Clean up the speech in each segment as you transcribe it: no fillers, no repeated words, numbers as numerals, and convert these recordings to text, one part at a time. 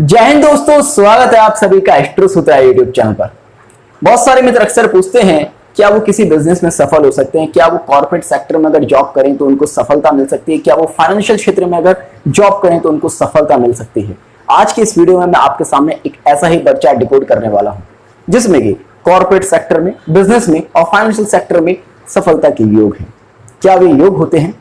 जय हिंद दोस्तों, स्वागत है आप सभी का एस्ट्रो सूत्रा यूट्यूब चैनल पर। बहुत सारे मित्र अक्सर पूछते हैं क्या वो किसी बिजनेस में सफल हो सकते हैं, क्या वो कॉर्पोरेट सेक्टर में अगर जॉब करें तो उनको सफलता मिल सकती है, क्या वो फाइनेंशियल क्षेत्र में अगर जॉब करें तो उनको सफलता मिल सकती है। आज की इस वीडियो में मैं आपके सामने एक ऐसा ही पर्चा डिकोड करने वाला हूं जिसमें कि कॉर्पोरेट सेक्टर में, बिजनेस में और फाइनेंशियल सेक्टर में सफलता के योग है। क्या वे योग होते हैं?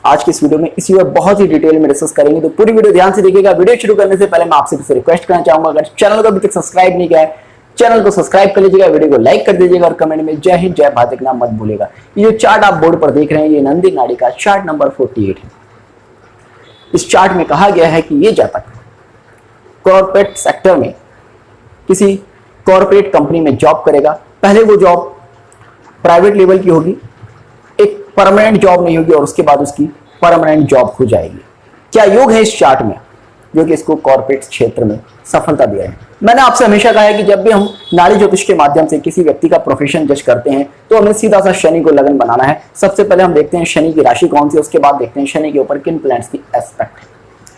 आज की इस वीडियो में इसी और बहुत ही डिटेल में डिस्कस करेंगे, तो पूरी वीडियो ध्यान से देखिएगा। वीडियो शुरू करने से पहले मैं आपसे किसी रिक्वेस्ट करना चाहूंगा, अगर चैनल को अभी तक सब्सक्राइब नहीं किया है चैनल को सब्सक्राइब कर लीजिएगा, वीडियो को लाइक कर दीजिएगा और कमेंट में जय हिंद जय भारत लिखना मत भूलिएगा। ये जो चार्ट आप बोर्ड पर देख रहे हैं ये नंदी नाड़ी का चार्ट नंबर 48 है। इस चार्ट में कहा गया है कि ये जातक कॉर्पोरेट सेक्टर में किसी कॉर्पोरेट कंपनी में जॉब करेगा। पहले वो जॉब प्राइवेट लेवल की होगी, एक परमानेंट जॉब नहीं होगी और उसके बाद उसकी परमानेंट जॉब हो जाएगी। क्या योग है इस चार्ट में जो कि इसको कॉर्पोरेट क्षेत्र में सफलता दिया है? मैंने आपसे हमेशा कहा है कि जब भी हम नाड़ी ज्योतिष के माध्यम से किसी व्यक्ति का प्रोफेशन जज करते हैं तो हमें सीधा सा शनि को लगन बनाना है। सबसे पहले हम देखते हैं शनि की राशि कौन सी है, उसके बाद देखते हैं शनि के ऊपर किन प्लैनेट्स की एस्पेक्ट है।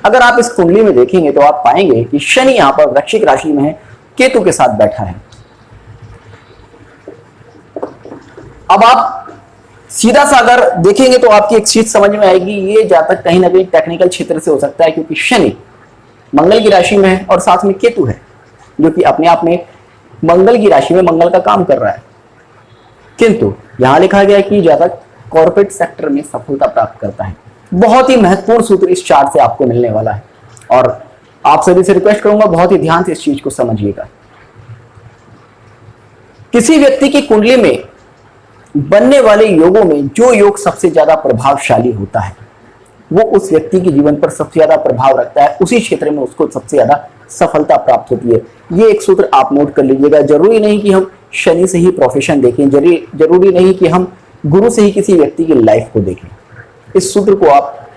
अगर आप इस कुंडली में देखेंगे तो आप पाएंगे कि शनि यहां पर वृश्चिक राशि में है, केतु के साथ बैठा है। अब आप सीधा सा अगर देखेंगे तो आपकी एक चीज समझ में आएगी, ये जातक कहीं ना कहीं टेक्निकल क्षेत्र से हो सकता है, क्योंकि शनि मंगल की राशि में है और साथ में केतु है जो कि अपने आप में मंगल की राशि में मंगल का काम कर रहा है। किंतु यहां लिखा गया है कि जातक कॉर्पोरेट सेक्टर में सफलता प्राप्त करता है। बहुत ही महत्वपूर्ण सूत्र इस चार्ट से आपको मिलने वाला है और आप सभी से रिक्वेस्ट करूंगा बहुत ही ध्यान से इस चीज को समझिएगा। किसी व्यक्ति की कुंडली में बनने वाले योगों में जो योग सबसे ज्यादा प्रभावशाली होता है वो उस व्यक्ति के जीवन पर सबसे ज्यादा प्रभाव रखता है, उसी क्षेत्र में उसको सबसे ज्यादा सफलता प्राप्त होती है। ये एक सूत्र आप नोट कर लीजिएगा। जरूरी नहीं कि हम शनि से ही प्रोफेशन देखें, जरूरी नहीं कि हम गुरु से ही किसी व्यक्ति की लाइफ को देखें। इस सूत्र को आप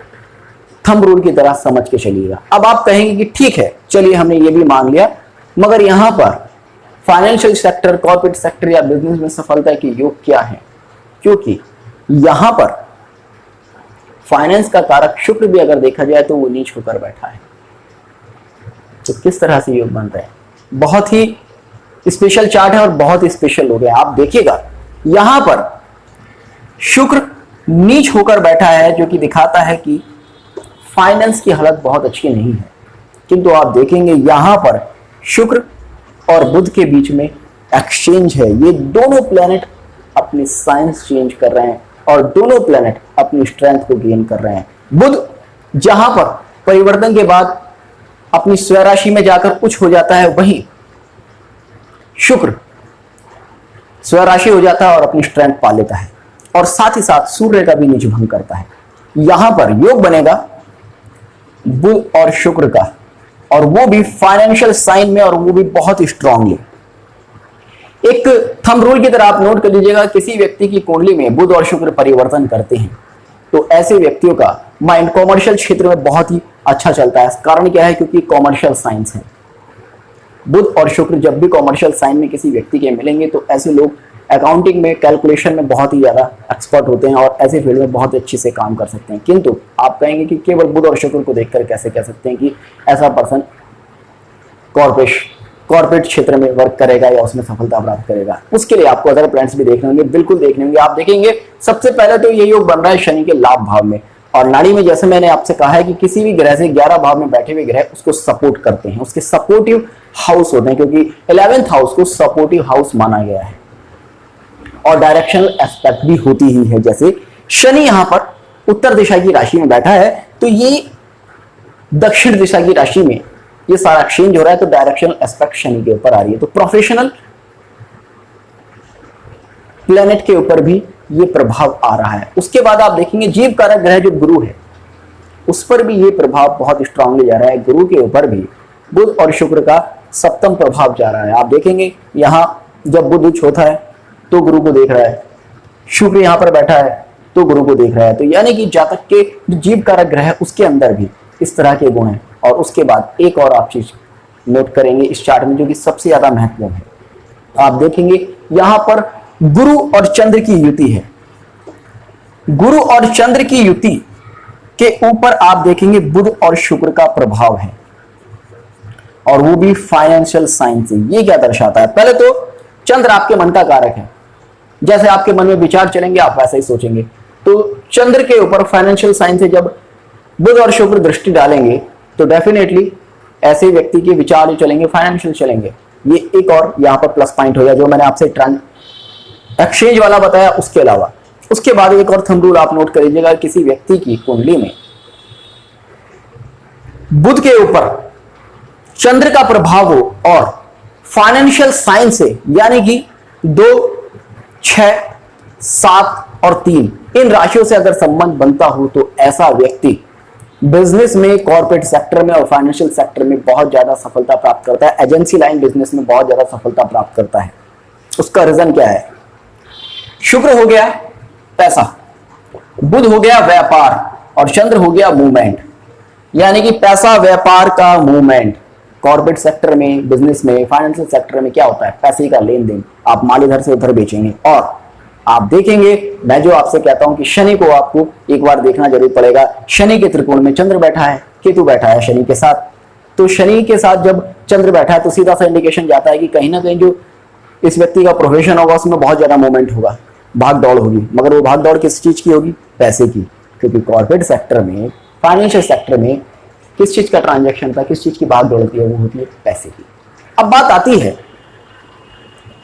थंब रूल की तरह समझ के चलिएगा। अब आप कहेंगे कि ठीक है, चलिए हमने ये भी मान लिया, मगर यहां पर फाइनेंशियल सेक्टर, कॉर्पोरेट सेक्टर या बिजनेस में सफलता के योग क्या है? क्योंकि यहां पर फाइनेंस का कारक शुक्र भी अगर देखा जाए तो वो नीच होकर बैठा है। तो किस तरह से योग बनता है? बहुत ही स्पेशल चार्ट है और बहुत ही स्पेशल हो गया। आप देखिएगा यहां पर शुक्र नीच होकर बैठा है जो कि दिखाता है कि फाइनेंस की हालत बहुत अच्छी नहीं है। किंतु आप देखेंगे यहां पर शुक्र और बुध के बीच में एक्सचेंज है। ये दोनों प्लैनेट अपनी साइंस चेंज कर रहे हैं और दोनों प्लैनेट अपनी स्ट्रेंथ को गेन कर रहे हैं। बुध जहां पर परिवर्तन के बाद अपनी स्वराशि में जाकर उच्च हो जाता है, वहीं शुक्र स्वराशि हो जाता है और अपनी स्ट्रेंथ पा लेता है और साथ ही साथ सूर्य का भी नीच भंग करता है। यहां पर योग बनेगा बुध और शुक्र का, और वो भी फाइनेंशियल साइन में, और वो भी बहुत स्ट्रांगली। एक थंब रूल की तरह आप नोट कर लीजिएगा, किसी व्यक्ति की कुंडली में बुध और शुक्र परिवर्तन करते हैं तो ऐसे व्यक्तियों का माइंड कॉमर्शियल क्षेत्र में बहुत ही अच्छा चलता है। कारण क्या है? क्योंकि कॉमर्शियल साइंस है। बुध और शुक्र जब भी कॉमर्शियल साइन में किसी व्यक्ति के मिलेंगे तो ऐसे लोग अकाउंटिंग में, कैलकुलेशन में बहुत ही ज्यादा एक्सपर्ट होते हैं और ऐसे फील्ड में बहुत अच्छे से काम कर सकते हैं। किंतु आप कहेंगे कि केवल बुध और शुक्र को देखकर कैसे कह सकते हैं कि ऐसा पर्सन कॉर्पोरेट क्षेत्र में वर्क करेगा या उसमें सफलता प्राप्त करेगा? उसके लिए आपको अदर प्लैनेट्स भी देखने होंगे, बिल्कुल देखने होंगे। आप देखेंगे सबसे पहले तो ये योग बन रहा है शनि के लाभ भाव में, और नाड़ी में जैसे मैंने आपसे कहा है कि किसी भी ग्रह से 11 भाव में बैठे हुए ग्रह उसको सपोर्ट करते हैं, उसके सपोर्टिव हाउस होते हैं, क्योंकि 11th हाउस को सपोर्टिव हाउस माना गया है और डायरेक्शनल एस्पेक्ट भी होती ही है। जैसे शनि यहां पर उत्तर दिशा की राशि में बैठा है तो ये दक्षिण दिशा की राशि में ये सारा एक्सचेंज हो रहा है, तो डायरेक्शनल एस्पेक्ट शनि के ऊपर आ रही है। तो प्रोफेशनल प्लेनेट के ऊपर भी ये प्रभाव आ रहा है। उसके बाद आप देखेंगे जीव कारक ग्रह जो गुरु है उस पर भी ये प्रभाव बहुत स्ट्रांगली जा रहा है। गुरु के ऊपर भी बुध और शुक्र का सप्तम प्रभाव जा रहा है। आप देखेंगे यहां जब बुध उच्च होता है तो गुरु को देख रहा है, शुक्र यहां पर बैठा है तो गुरु को देख रहा है। तो यानी कि जातक के जो जीव कारक ग्रह है उसके अंदर भी इस तरह के गुण हैं। और उसके बाद एक और आप चीज नोट करेंगे इस चार्ट में जो कि सबसे ज्यादा महत्वपूर्ण है। आप देखेंगे यहां पर गुरु और चंद्र की युति है। गुरु और चंद्र की युति के ऊपर आप देखेंगे बुध और शुक्र का प्रभाव है। और वो भी फाइनेंशियल साइन से। ये क्या दर्शाता है? पहले तो चंद्र आपके मन का कारक है, जैसे आपके मन में विचार चलेंगे आप वैसा ही सोचेंगे। तो चंद्र के ऊपर फाइनेंशियल साइन से जब बुध और शुक्र दृष्टि डालेंगे तो डेफिनेटली ऐसे व्यक्ति के विचार जो चलेंगे फाइनेंशियल चलेंगे। ये एक और यहाँ पर प्लस पॉइंट हो गया जो मैंने आपसे एक्सचेंज वाला बताया। उसके अलावा उसके बाद एक और थंब रूल आप नोट कर लीजिएगा, किसी व्यक्ति की कुंडली में बुध के ऊपर चंद्र का प्रभाव हो और फाइनेंशियल साइन से, यानी कि 2, 6, 7 और 3 इन राशियों से अगर संबंध बनता हो तो ऐसा व्यक्ति बिजनेस में, कॉर्पोरेट सेक्टर में और फाइनेंशियल सेक्टर में बहुत ज्यादा सफलता प्राप्त करता है। एजेंसी लाइन बिजनेस में बहुत ज्यादा सफलता प्राप्त करता है। उसका रीजन क्या है? शुक्र हो गया पैसा, बुध हो गया व्यापार और चंद्र हो गया मूवमेंट, यानी कि पैसा, व्यापार का मूवमेंट। कॉर्पोरेट सेक्टर में, बिजनेस में, फाइनेंशियल सेक्टर में क्या होता है? पैसे का लेन देन। आप माल इधर से उधर बेचेंगे और आप देखेंगे, मैं जो आपसे कहता हूं कि शनि को आपको एक बार देखना जरूर पड़ेगा। शनि के त्रिकोण में चंद्र बैठा है, केतु बैठा है शनि के साथ। तो शनि के साथ जब चंद्र बैठा है तो सीधा सा इंडिकेशन जाता है कि कहीं ना कहीं जो इस व्यक्ति का प्रोफेशन होगा उसमें बहुत ज्यादा मूवमेंट होगा, भाग दौड़ होगी। मगर वो भाग दौड़ किस चीज की होगी? पैसे की। क्योंकि कॉर्पोरेट सेक्टर में, फाइनेंशियल सेक्टर में किस चीज का ट्रांजैक्शन था, किस चीज की भाग दौड़ होती है? वो होती है पैसे की। अब बात आती है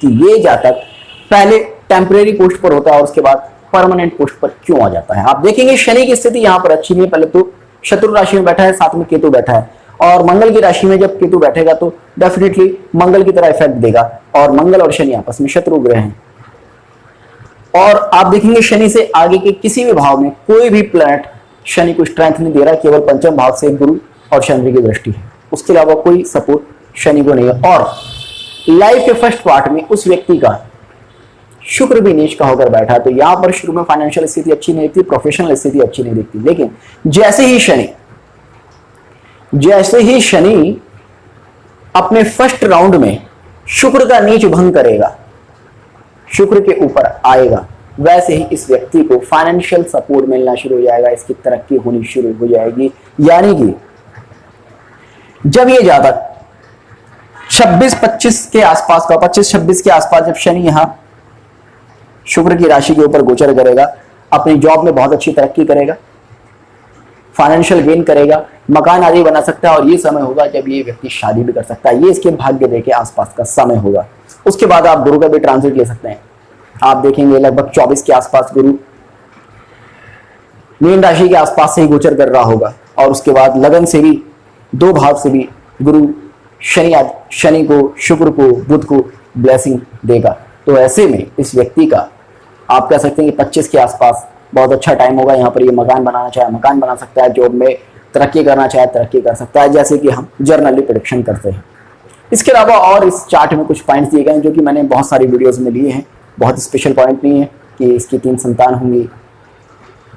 कि ये जातक पहले टेम्परेरी पोस्ट पर होता है और उसके बाद परमानेंट पोस्ट पर क्यों आ जाता है? आप देखेंगे शनि की स्थिति यहां पर अच्छी नहीं है। पहले तो शत्रु राशि में बैठा है, साथ में केतु बैठा है और मंगल की राशि में जब केतु बैठेगा तो डेफिनेटली मंगल की तरह इफेक्ट देगा और मंगल और शनि आपस में शत्रु ग्रह हैं। और आप देखेंगे शनि से आगे के किसी भी भाव में कोई भी प्लैनेट शनि को स्ट्रेंथ नहीं दे रहा, केवल पंचम भाव से गुरु और चंद्र की दृष्टि है। उसके अलावा कोई सपोर्ट शनि को नहीं है। और लाइफ के फर्स्ट पार्ट में उस व्यक्ति का शुक्र भी नीच का होकर बैठा है। तो यहां पर शुरू में फाइनेंशियल स्थिति अच्छी नहीं दिखती, प्रोफेशनल स्थिति अच्छी नहीं दिखती। लेकिन जैसे ही शनि अपने फर्स्ट राउंड में शुक्र का नीच भंग करेगा, शुक्र के ऊपर आएगा, वैसे ही इस व्यक्ति को फाइनेंशियल सपोर्ट मिलना शुरू हो जाएगा, इसकी तरक्की होनी शुरू हो जाएगी। यानी कि जब ये जातक 26-25 के आसपास का, 25-26 के आसपास जब शनि यहां शुक्र की राशि के ऊपर गोचर करेगा, अपनी जॉब में बहुत अच्छी तरक्की करेगा, फाइनेंशियल गेन करेगा, मकान आदि बना सकता है। और ये समय होगा जब ये व्यक्ति शादी भी कर सकता है। ये इसके भाग्य रेखा के आसपास का समय होगा। उसके बाद आप गुरु का भी ट्रांजिट ले सकते हैं। आप देखेंगे लगभग 24 के आसपास गुरु मीन राशि के आसपास से ही गोचर कर रहा होगा और उसके बाद लगन से भी, 2 भाव से भी गुरु शनि को, शुक्र को, बुध को ब्लेसिंग देगा। तो ऐसे में इस व्यक्ति का आप कह सकते हैं कि 25 के आसपास बहुत अच्छा टाइम होगा। यहाँ पर ये मकान बनाना चाहे मकान बना सकता है, जॉब में तरक्की करना चाहे तरक्की कर सकता है, जैसे कि हम जर्नली प्रेडिक्शन करते हैं। इसके अलावा और इस चार्ट में कुछ पॉइंट्स दिए गए हैं जो कि मैंने बहुत सारी वीडियोस में लिए हैं। बहुत स्पेशल पॉइंट नहीं है कि इसकी 3 संतान होंगी,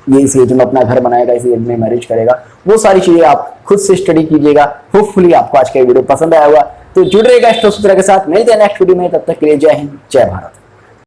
ये इस एज में अपना घर बनाएगा, इस एज में मैरिज करेगा। वो सारी चीजें आप खुद से स्टडी कीजिएगा। होपफुली आपको आज का वीडियो पसंद आया होगा। तो जुड़ रहेगा एस्ट्रो सूत्रा के साथ। मिलते हैं नेक्स्ट वीडियो में, तब तक के लिए जय हिंद, जय भारत।